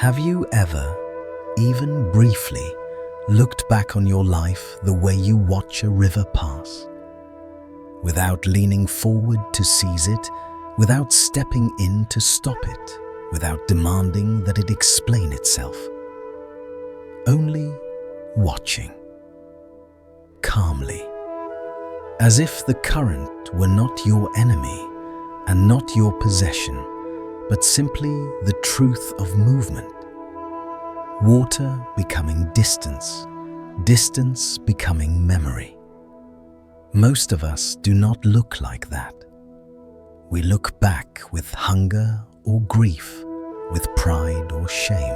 Have you ever, even briefly, looked back on your life the way you watch a river pass? Without leaning forward to seize it, without stepping in to stop it, without demanding that it explain itself. Only watching. Calmly. As if the current were not your enemy and not your possession, but simply the truth of movement. Water becoming distance, distance becoming memory. Most of us do not look like that. We look back with hunger or grief, with pride or shame.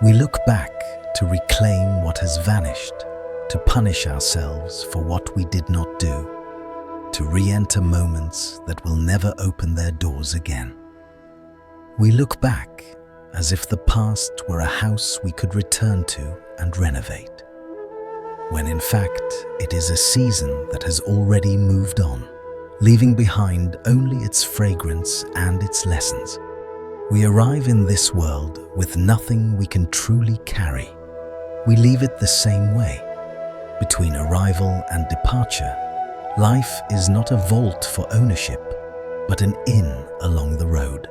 We look back to reclaim what has vanished, to punish ourselves for what we did not do, to re-enter moments that will never open their doors again. We look back as if the past were a house we could return to and renovate, when in fact it is a season that has already moved on, leaving behind only its fragrance and its lessons. We arrive in this world with nothing we can truly carry. We leave it the same way. Between arrival and departure, life is not a vault for ownership, but an inn along the road.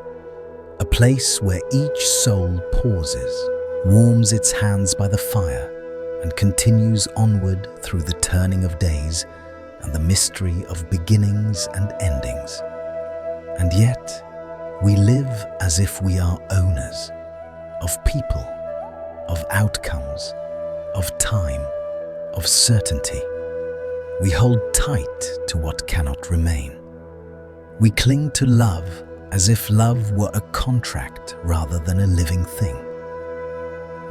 A place where each soul pauses, warms its hands by the fire, and continues onward through the turning of days and the mystery of beginnings and endings. And yet, we live as if we are owners of people, of outcomes, of time, of certainty. We hold tight to what cannot remain. We cling to love as if love were a contract rather than a living thing.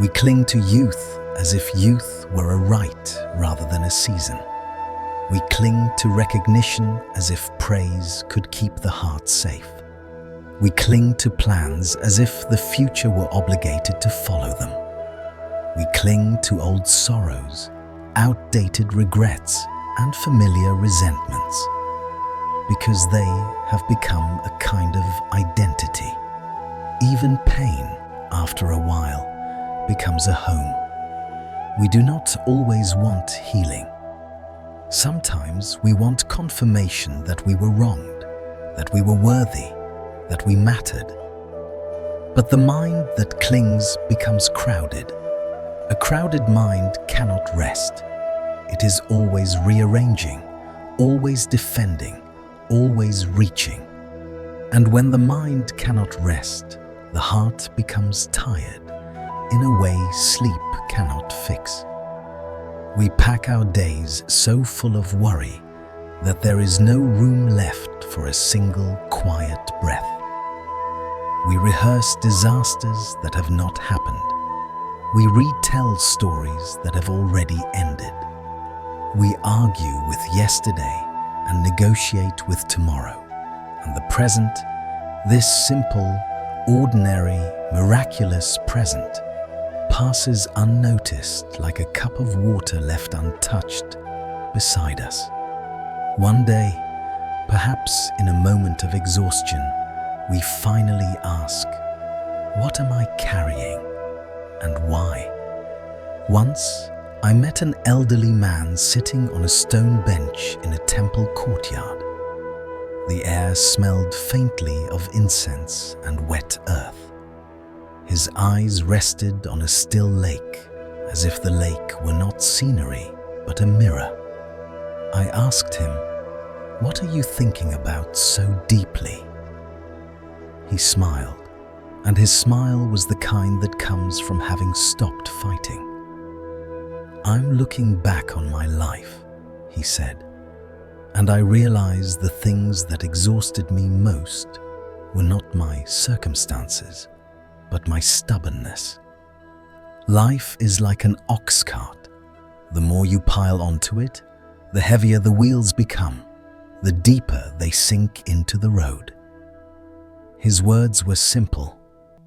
We cling to youth as if youth were a right rather than a season. We cling to recognition as if praise could keep the heart safe. We cling to plans as if the future were obligated to follow them. We cling to old sorrows, outdated regrets, and familiar resentments, because they have become a kind of identity. Even pain, after a while, becomes a home. We do not always want healing. Sometimes we want confirmation that we were wronged, that we were worthy, that we mattered. But the mind that clings becomes crowded. A crowded mind cannot rest. It is always rearranging, always defending, always reaching. And when the mind cannot rest, the heart becomes tired in a way sleep cannot fix. We pack our days so full of worry that there is no room left for a single quiet breath. We rehearse disasters that have not happened. We retell stories that have already ended. We argue with yesterday and negotiate with tomorrow. And the present, this simple, ordinary, miraculous present, passes unnoticed like a cup of water left untouched beside us. One day, perhaps in a moment of exhaustion, we finally ask, what am I carrying and why? Once, I met an elderly man sitting on a stone bench in a temple courtyard. The air smelled faintly of incense and wet earth. His eyes rested on a still lake, as if the lake were not scenery, but a mirror. I asked him, "What are you thinking about so deeply?" He smiled, and his smile was the kind that comes from having stopped fighting. "I'm looking back on my life," he said, "and I realize the things that exhausted me most were not my circumstances, but my stubbornness. Life is like an ox cart. The more you pile onto it, the heavier the wheels become, the deeper they sink into the road." His words were simple,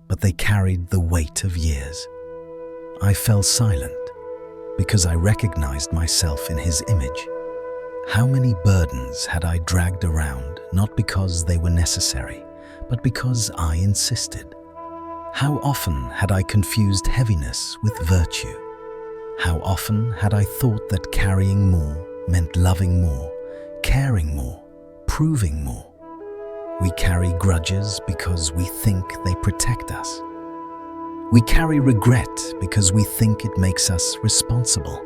but they carried the weight of years. I fell silent because I recognized myself in his image. How many burdens had I dragged around, not because they were necessary, but because I insisted? How often had I confused heaviness with virtue? How often had I thought that carrying more meant loving more, caring more, proving more? We carry grudges because we think they protect us. We carry regret because we think it makes us responsible.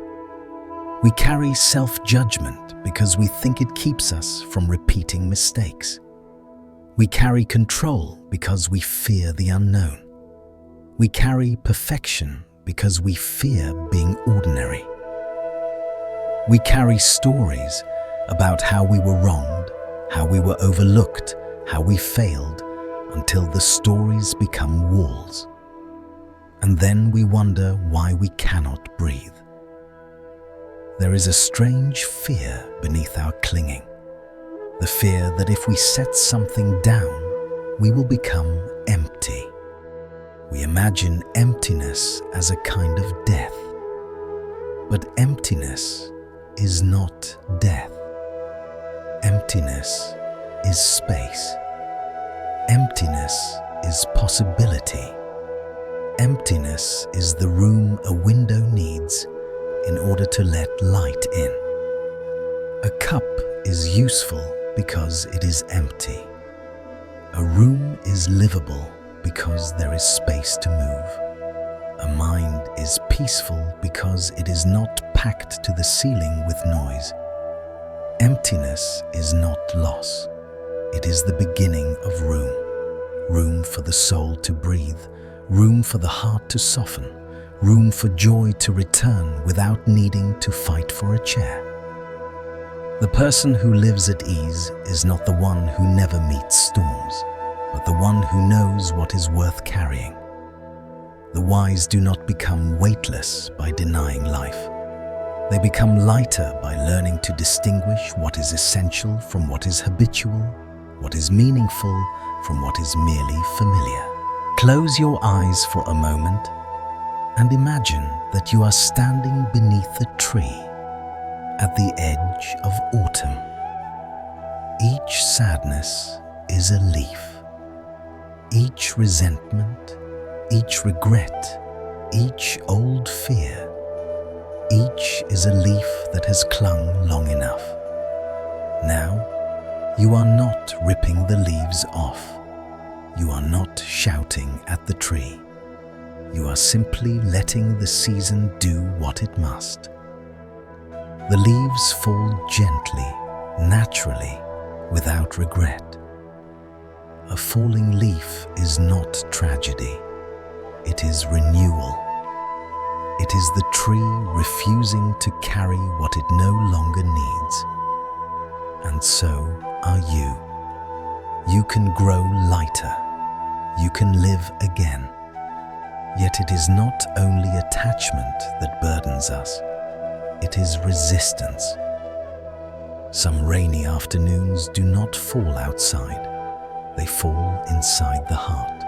We carry self-judgment because we think it keeps us from repeating mistakes. We carry control because we fear the unknown. We carry perfection because we fear being ordinary. We carry stories about how we were wronged, how we were overlooked, how we failed, until the stories become walls. And then we wonder why we cannot breathe. There is a strange fear beneath our clinging. The fear that if we set something down, we will become empty. We imagine emptiness as a kind of death. But emptiness is not death. Emptiness is space. Emptiness is possibility. Emptiness is the room a window needs in order to let light in. A cup is useful because it is empty. A room is livable because there is space to move. A mind is peaceful because it is not packed to the ceiling with noise. Emptiness is not loss. It is the beginning of room. Room for the soul to breathe, room for the heart to soften, room for joy to return without needing to fight for a chair. The person who lives at ease is not the one who never meets storms, but the one who knows what is worth carrying. The wise do not become weightless by denying life. They become lighter by learning to distinguish what is essential from what is habitual, what is meaningful from what is merely familiar. Close your eyes for a moment and imagine that you are standing beneath a tree at the edge of autumn. Each sadness is a leaf. Each resentment, each regret, each old fear, each is a leaf that has clung long enough. Now, you are not ripping the leaves off. You are not shouting at the tree. You are simply letting the season do what it must. The leaves fall gently, naturally, without regret. A falling leaf is not tragedy. It is renewal. It is the tree refusing to carry what it no longer needs. And so are you. You can grow lighter. You can live again. Yet it is not only attachment that burdens us. It is resistance. Some rainy afternoons do not fall outside. They fall inside the heart.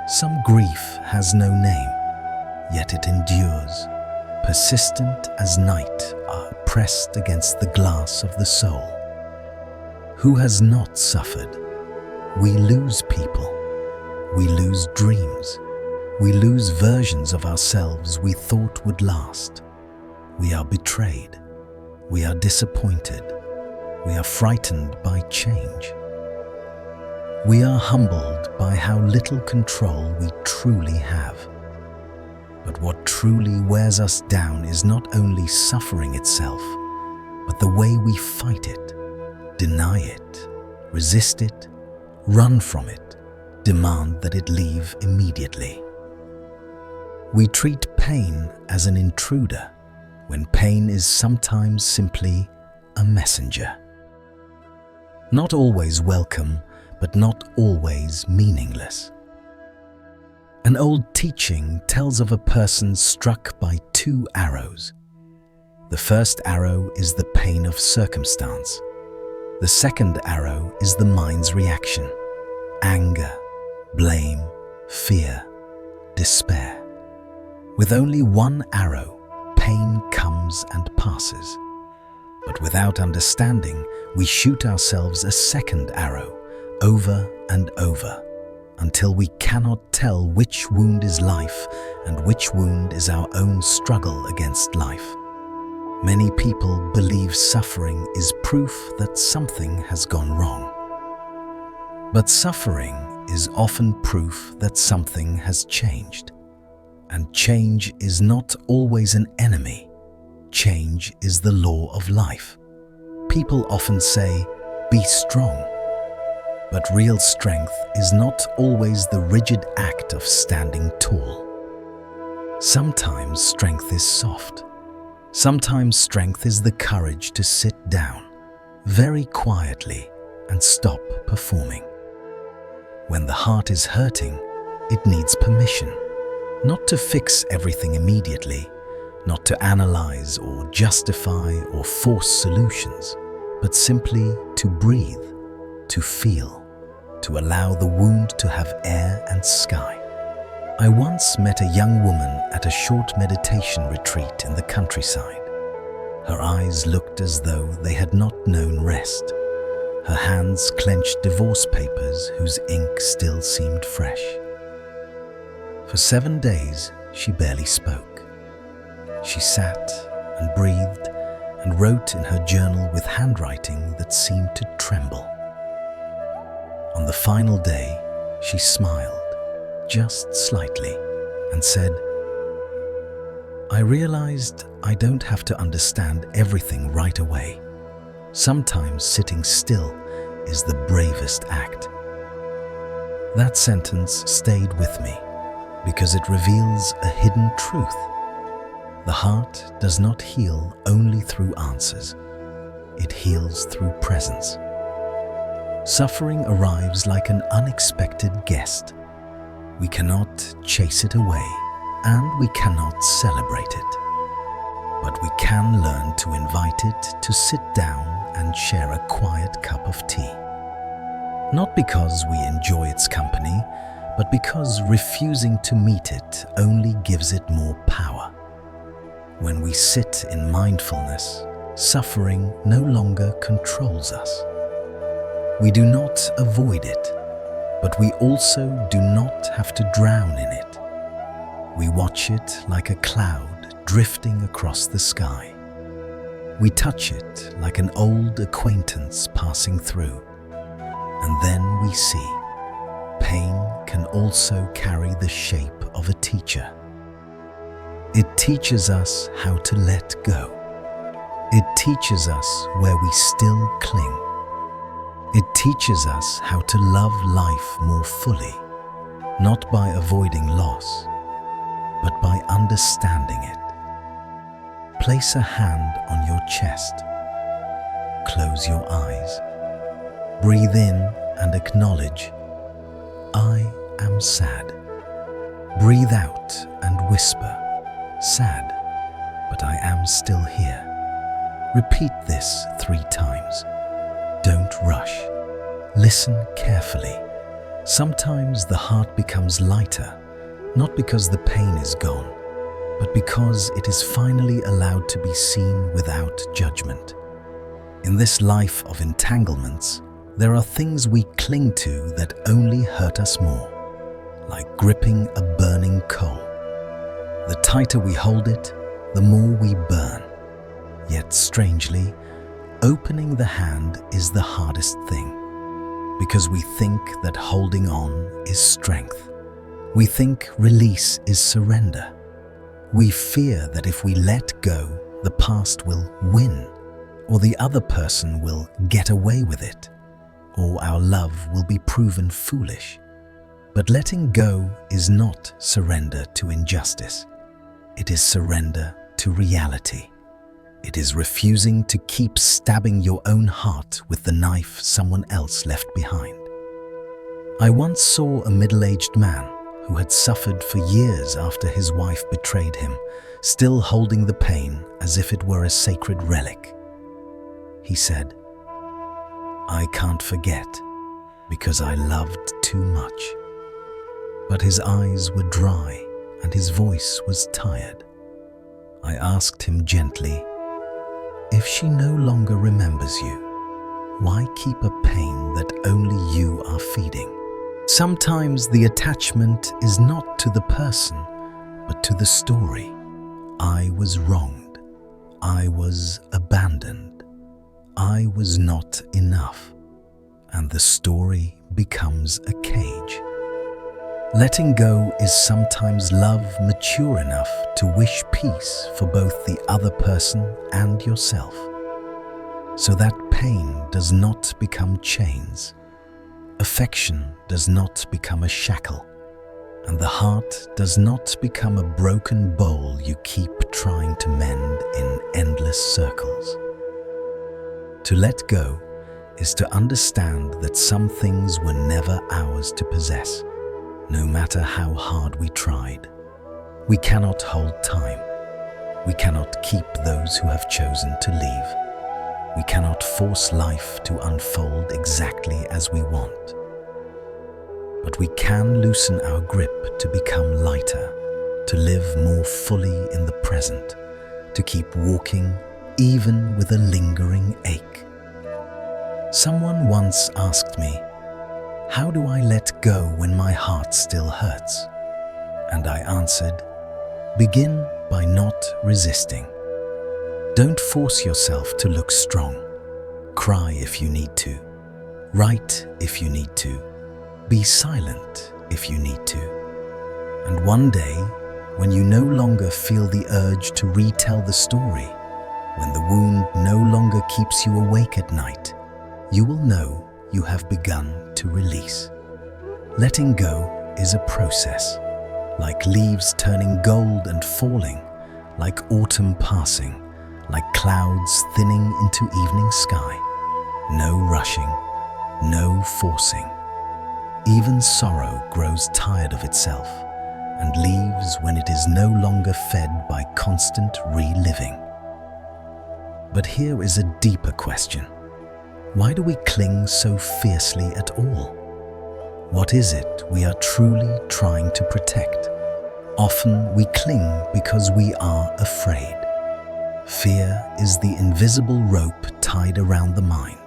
Some grief has no name, yet it endures, persistent as night are pressed against the glass of the soul. Who has not suffered? We lose people. We lose dreams. We lose versions of ourselves we thought would last. We are betrayed. We are disappointed. We are frightened by change. We are humbled by how little control we truly have. But what truly wears us down is not only suffering itself, but the way we fight it, deny it, resist it, run from it, demand that it leave immediately. We treat pain as an intruder, when pain is sometimes simply a messenger. Not always welcome, but not always meaningless. An old teaching tells of a person struck by 2 arrows. The first arrow is the pain of circumstance. The second arrow is the mind's reaction: anger, blame, fear, despair. With only 1 arrow, pain comes and passes. But without understanding, we shoot ourselves a second arrow, over and over, until we cannot tell which wound is life and which wound is our own struggle against life. Many people believe suffering is proof that something has gone wrong. But suffering is often proof that something has changed. And change is not always an enemy. Change is the law of life. People often say, "Be strong." But real strength is not always the rigid act of standing tall. Sometimes strength is soft. Sometimes strength is the courage to sit down, very quietly, and stop performing. When the heart is hurting, it needs permission, not to fix everything immediately, not to analyze or justify or force solutions, but simply to breathe, to feel, to allow the wound to have air and sky. I once met a young woman at a short meditation retreat in the countryside. Her eyes looked as though they had not known rest. Her hands clenched divorce papers whose ink still seemed fresh. For 7 days, she barely spoke. She sat and breathed and wrote in her journal with handwriting that seemed to tremble. On the final day, she smiled, just slightly, and said, "I realized I don't have to understand everything right away. Sometimes sitting still is the bravest act." That sentence stayed with me because it reveals a hidden truth. The heart does not heal only through answers. It heals through presence. Suffering arrives like an unexpected guest. We cannot chase it away, and we cannot celebrate it. But we can learn to invite it to sit down and share a quiet cup of tea. Not because we enjoy its company, but because refusing to meet it only gives it more power. When we sit in mindfulness, suffering no longer controls us. We do not avoid it, but we also do not have to drown in it. We watch it like a cloud drifting across the sky. We touch it like an old acquaintance passing through. And then we see, pain can also carry the shape of a teacher. It teaches us how to let go. It teaches us where we still cling. It teaches us how to love life more fully, not by avoiding loss, but by understanding it. Place a hand on your chest. Close your eyes. Breathe in and acknowledge, "I am sad." Breathe out and whisper, "Sad, but I am still here." Repeat this 3 times. Don't rush. Listen carefully. Sometimes the heart becomes lighter, not because the pain is gone, but because it is finally allowed to be seen without judgment. In this life of entanglements, there are things we cling to that only hurt us more, like gripping a burning coal. The tighter we hold it, the more we burn. Yet strangely, opening the hand is the hardest thing, because we think that holding on is strength. We think release is surrender. We fear that if we let go, the past will win, or the other person will get away with it, or our love will be proven foolish. But letting go is not surrender to injustice. It is surrender to reality. It is refusing to keep stabbing your own heart with the knife someone else left behind. I once saw a middle-aged man who had suffered for years after his wife betrayed him, still holding the pain as if it were a sacred relic. He said, "I can't forget because I loved too much." But his eyes were dry and his voice was tired. I asked him gently, "If she no longer remembers you, why keep a pain that only you are feeding?" Sometimes the attachment is not to the person, but to the story. I was wronged. I was abandoned. I was not enough. And the story becomes a cage. Letting go is sometimes love mature enough to wish peace for both the other person and yourself, so that pain does not become chains, affection does not become a shackle, and the heart does not become a broken bowl you keep trying to mend in endless circles. To let go is to understand that some things were never ours to possess, no matter how hard we tried. We cannot hold time. We cannot keep those who have chosen to leave. We cannot force life to unfold exactly as we want. But we can loosen our grip to become lighter, to live more fully in the present, to keep walking even with a lingering ache. Someone once asked me, "How do I let go when my heart still hurts?" And I answered, "Begin by not resisting. Don't force yourself to look strong. Cry if you need to. Write if you need to. Be silent if you need to. And one day, when you no longer feel the urge to retell the story, when the wound no longer keeps you awake at night, you will know you have begun to release." Letting go is a process, like leaves turning gold and falling, like autumn passing, like clouds thinning into evening sky. No rushing, no forcing. Even sorrow grows tired of itself and leaves when it is no longer fed by constant reliving. But here is a deeper question. Why do we cling so fiercely at all? What is it we are truly trying to protect? Often we cling because we are afraid. Fear is the invisible rope tied around the mind.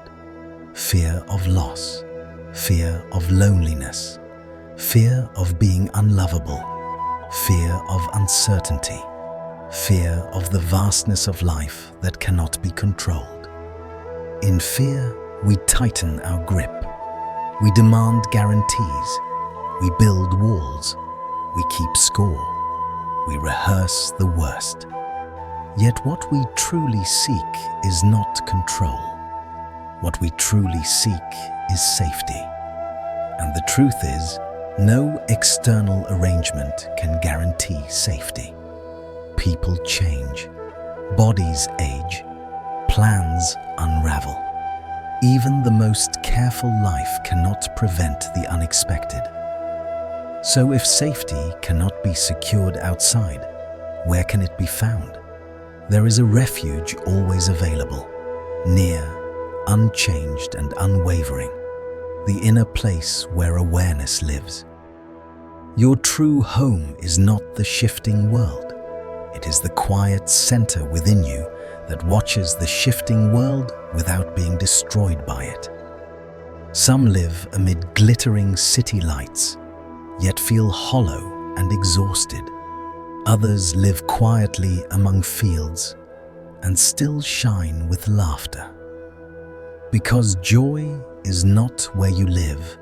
Fear of loss, fear of loneliness, fear of being unlovable, fear of uncertainty, fear of the vastness of life that cannot be controlled. In fear, we tighten our grip. We demand guarantees. We build walls. We keep score. We rehearse the worst. Yet what we truly seek is not control. What we truly seek is safety. And the truth is, no external arrangement can guarantee safety. People change. Bodies age. Plans unravel. Even the most careful life cannot prevent the unexpected. So if safety cannot be secured outside, where can it be found? There is a refuge always available, near, unchanged and unwavering, the inner place where awareness lives. Your true home is not the shifting world. It is the quiet center within you that watches the shifting world without being destroyed by it. Some live amid glittering city lights, yet feel hollow and exhausted. Others live quietly among fields and still shine with laughter. Because joy is not where you live,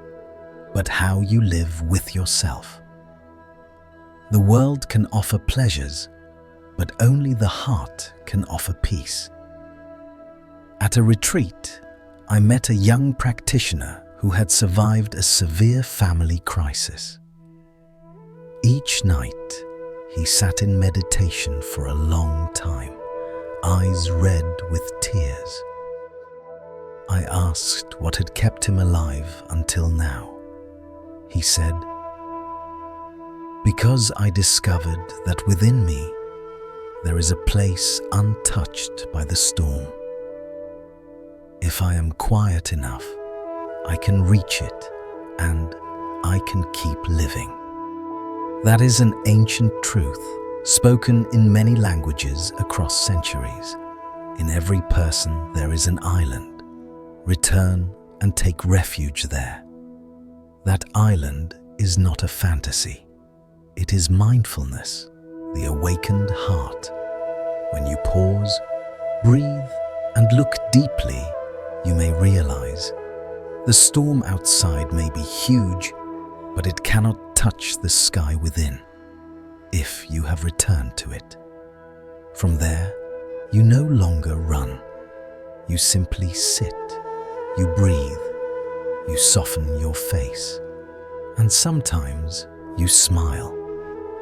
but how you live with yourself. The world can offer pleasures, but only the heart can offer peace. At a retreat, I met a young practitioner who had survived a severe family crisis. Each night, he sat in meditation for a long time, eyes red with tears. I asked what had kept him alive until now. He said, "Because I discovered that within me, there is a place untouched by the storm. If I am quiet enough, I can reach it and I can keep living." That is an ancient truth spoken in many languages across centuries. In every person there is an island. Return and take refuge there. That island is not a fantasy. It is mindfulness, the awakened heart. When you pause, breathe, and look deeply, you may realize the storm outside may be huge, but it cannot touch the sky within if you have returned to it. From there, you no longer run. You simply sit, you breathe, you soften your face, and sometimes you smile.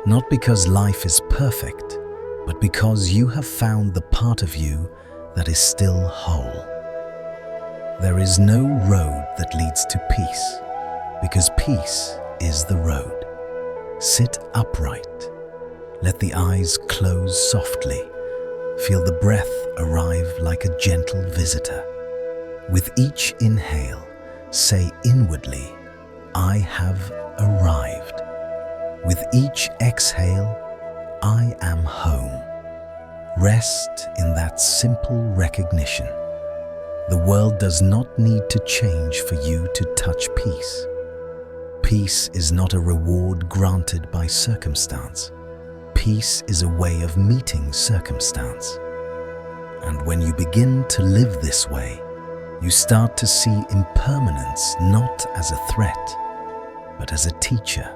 Not because life is perfect, but because you have found the part of you that is still whole. There is no road that leads to peace, because peace is the road. Sit upright. Let the eyes close softly. Feel the breath arrive like a gentle visitor. With each inhale, say inwardly, "I have arrived." With each exhale, "I am home." Rest in that simple recognition. The world does not need to change for you to touch peace. Peace is not a reward granted by circumstance. Peace is a way of meeting circumstance. And when you begin to live this way, you start to see impermanence not as a threat, but as a teacher.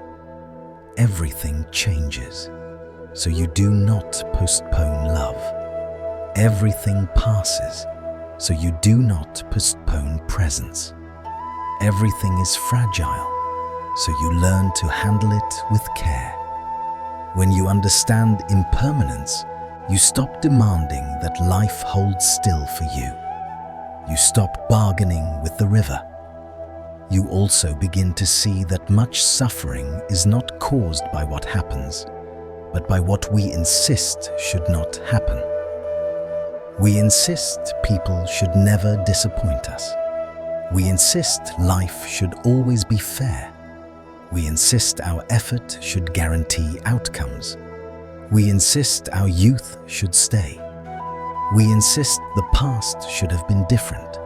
Everything changes, so you do not postpone love. Everything passes, so you do not postpone presence. Everything is fragile, so you learn to handle it with care. When you understand impermanence, you stop demanding that life holds still for you. You stop bargaining with the river. You also begin to see that much suffering is not caused by what happens, but by what we insist should not happen. We insist people should never disappoint us. We insist life should always be fair. We insist our effort should guarantee outcomes. We insist our youth should stay. We insist the past should have been different.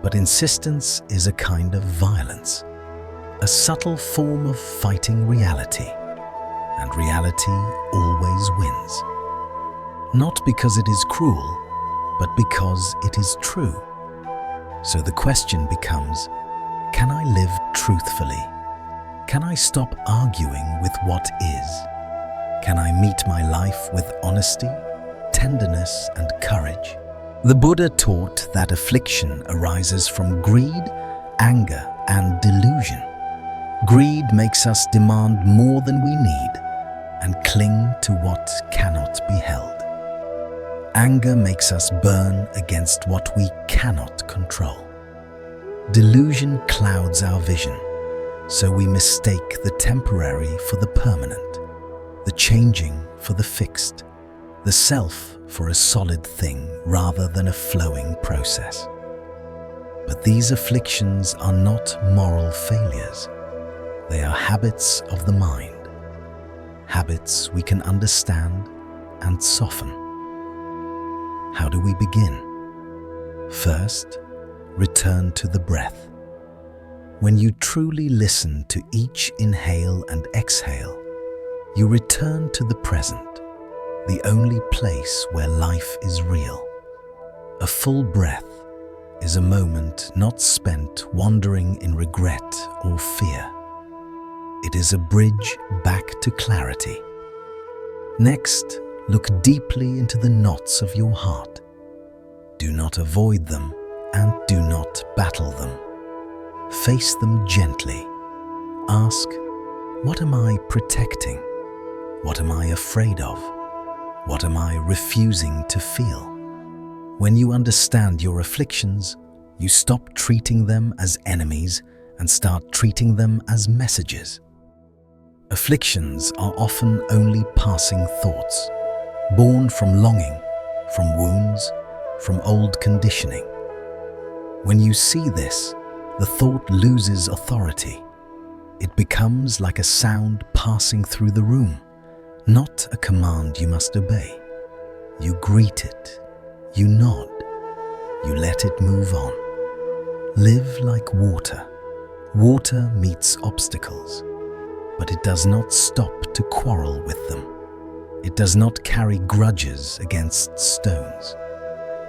But insistence is a kind of violence, a subtle form of fighting reality. And reality always wins. Not because it is cruel, but because it is true. So the question becomes, can I live truthfully? Can I stop arguing with what is? Can I meet my life with honesty, tenderness, and courage? The Buddha taught that affliction arises from greed, anger, and delusion. Greed makes us demand more than we need and cling to what cannot be held. Anger makes us burn against what we cannot control. Delusion clouds our vision, so we mistake the temporary for the permanent, the changing for the fixed, the self for a solid thing rather than a flowing process. But these afflictions are not moral failures. They are habits of the mind, habits we can understand and soften. How do we begin? First, return to the breath. When you truly listen to each inhale and exhale, you return to the present, the only place where life is real. A full breath is a moment not spent wandering in regret or fear. It is a bridge back to clarity. Next, look deeply into the knots of your heart. Do not avoid them and do not battle them. Face them gently. Ask, what am I protecting? What am I afraid of? What am I refusing to feel? When you understand your afflictions, you stop treating them as enemies and start treating them as messages. Afflictions are often only passing thoughts, born from longing, from wounds, from old conditioning. When you see this, the thought loses authority. It becomes like a sound passing through the room, not a command you must obey. You greet it, you nod, you let it move on. Live like water. Water meets obstacles, but it does not stop to quarrel with them. It does not carry grudges against stones.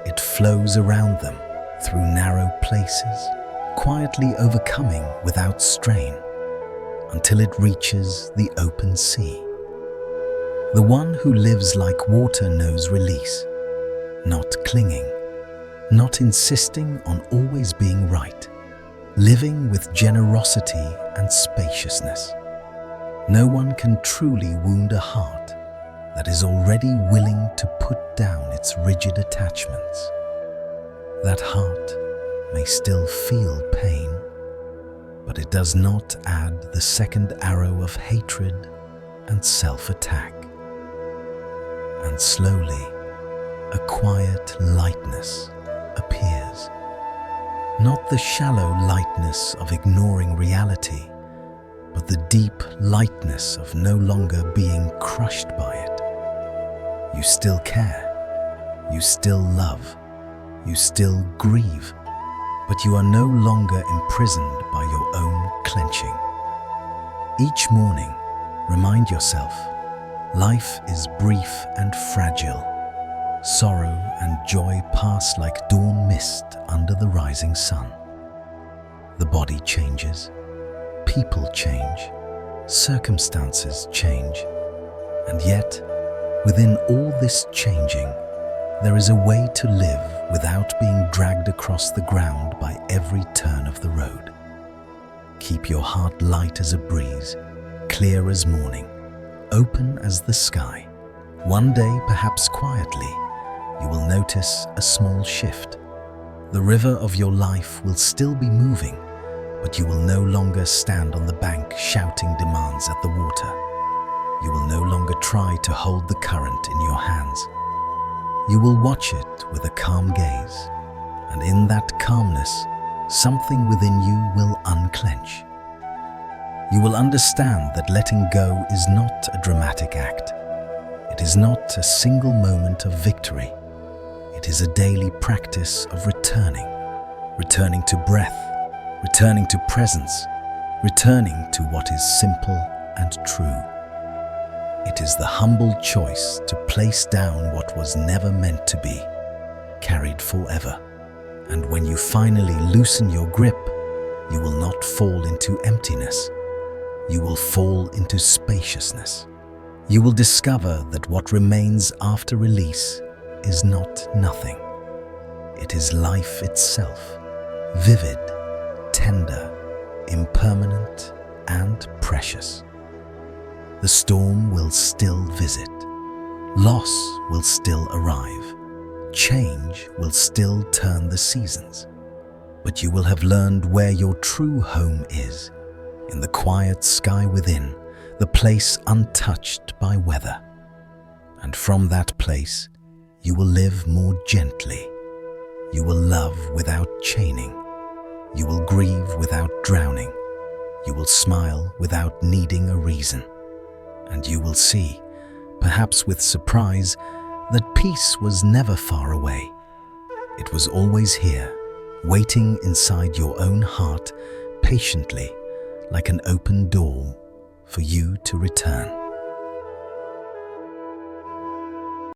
It flows around them through narrow places, quietly overcoming without strain, until it reaches the open sea. The one who lives like water knows release, not clinging, not insisting on always being right, living with generosity and spaciousness. No one can truly wound a heart that is already willing to put down its rigid attachments. That heart may still feel pain, but it does not add the second arrow of hatred and self-attack. And slowly, a quiet lightness appears. Not the shallow lightness of ignoring reality, but the deep lightness of no longer being crushed by it. You still care, you still love, you still grieve, but you are no longer imprisoned by your own clenching. Each morning, remind yourself, life is brief and fragile. Sorrow and joy pass like dawn mist under the rising sun. The body changes, people change, circumstances change, and yet, within all this changing, there is a way to live without being dragged across the ground by every turn of the road. Keep your heart light as a breeze, clear as morning, open as the sky. One day, perhaps quietly, you will notice a small shift. The river of your life will still be moving, but you will no longer stand on the bank shouting demands at the water. You will no longer try to hold the current in your hands. You will watch it with a calm gaze, and in that calmness, something within you will unclench. You will understand that letting go is not a dramatic act. It is not a single moment of victory. It is a daily practice of returning to breath, returning to presence, returning to what is simple and true. It is the humble choice to place down what was never meant to be, carried forever. And when you finally loosen your grip, you will not fall into emptiness. You will fall into spaciousness. You will discover that what remains after release is not nothing. It is life itself, vivid, tender, impermanent, and precious. The storm will still visit. Loss will still arrive. Change will still turn the seasons. But you will have learned where your true home is, in the quiet sky within, the place untouched by weather. And from that place, you will live more gently. You will love without chaining. You will grieve without drowning. You will smile without needing a reason. And you will see, perhaps with surprise, that peace was never far away. It was always here, waiting inside your own heart, patiently, like an open door for you to return.